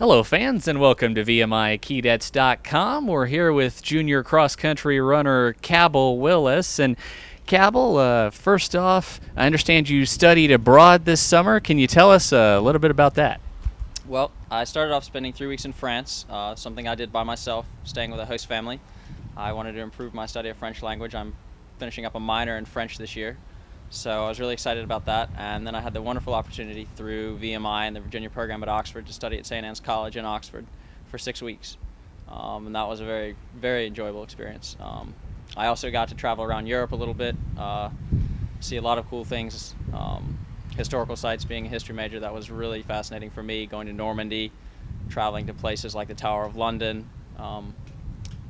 Hello, fans, and welcome to VMIKeydets.com. We're here with junior cross-country runner Cabell Willis. And Cabell, first off, I understand you studied abroad this summer. Can you tell us a little bit about that? Well, I started off spending 3 weeks in France, something I did by myself, staying with a host family. I wanted to improve my study of French language. I'm finishing up a minor in French this year, so I was really excited about that. And then I had the wonderful opportunity through VMI and the Virginia program at Oxford to study at St. Anne's College in Oxford for 6 weeks. And that was a very, very enjoyable experience. I also got to travel around Europe a little bit, see a lot of cool things, historical sites. Being a history major, that was really fascinating for me, going to Normandy, traveling to places like the Tower of London,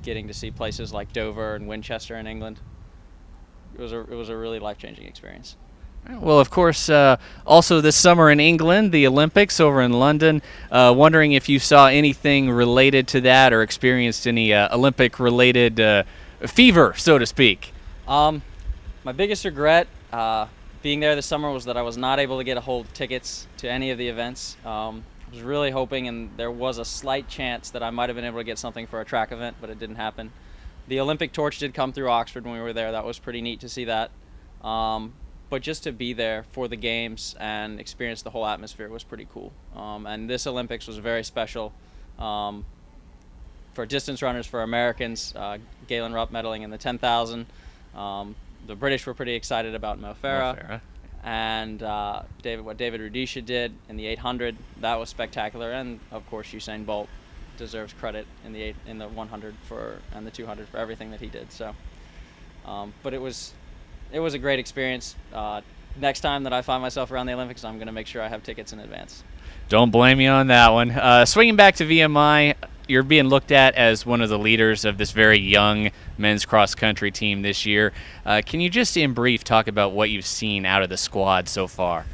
getting to see places like Dover and Winchester in England. It was a really life-changing experience. Well, of course, also this summer in England, the Olympics over in London. Wondering if you saw anything related to that or experienced any Olympic-related fever, so to speak. My biggest regret being there this summer was that I was not able to get a hold of tickets to any of the events. I was really hoping, and there was a slight chance that I might have been able to get something for a track event, but it didn't happen. The Olympic torch did come through Oxford when we were there. That was pretty neat to see that. But just to be there for the games and experience the whole atmosphere was pretty cool. And this Olympics was very special for distance runners, for Americans. Galen Rupp medaling in the 10,000. The British were pretty excited about Mo Farah. And what David Rudisha did in the 800, that was spectacular. And of course, Usain Bolt deserves credit in the 100 and the 200 for everything that he did. So, but it was a great experience. Next time that I find myself around the Olympics, I'm going to make sure I have tickets in advance. Don't blame me on that one. Swinging back to VMI, you're being looked at as one of the leaders of this very young men's cross-country team this year. Can you just, in brief, talk about what you've seen out of the squad so far?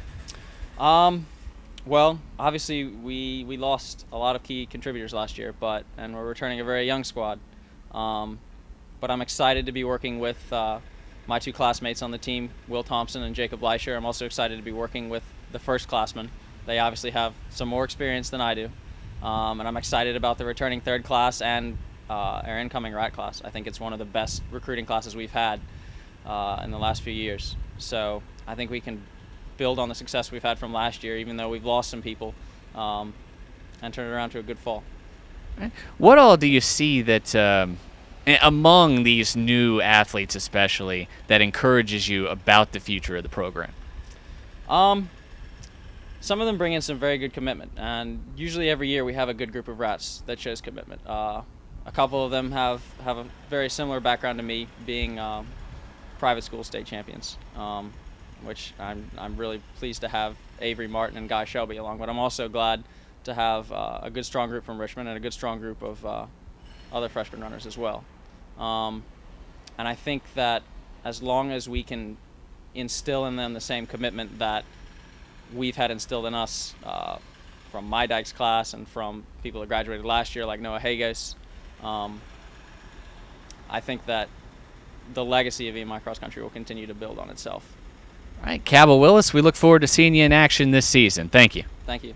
Well, obviously we lost a lot of key contributors last year, and we're returning a very young squad. But I'm excited to be working with my two classmates on the team, Will Thompson and Jacob Leischer. I'm also excited to be working with the first-classmen. They obviously have some more experience than I do. And I'm excited about the returning third class and our incoming rat class. I think it's one of the best recruiting classes we've had in the last few years. So I think we can build on the success we've had from last year, even though we've lost some people, and turn it around to a good fall. What all do you see that among these new athletes especially that encourages you about the future of the program? Some of them bring in some very good commitment, and usually every year we have a good group of rats that shows commitment. A couple of them have a very similar background to me, being private school state champions, which I'm really pleased to have Avery Martin and Guy Shelby along. But I'm also glad to have a good strong group from Richmond and a good strong group of other freshman runners as well. And I think that as long as we can instill in them the same commitment that we've had instilled in us from my Dykes class and from people that graduated last year like Noah Hagos, I think that the legacy of VMI Cross Country will continue to build on itself. All right, Cabell Willis, we look forward to seeing you in action this season. Thank you. Thank you.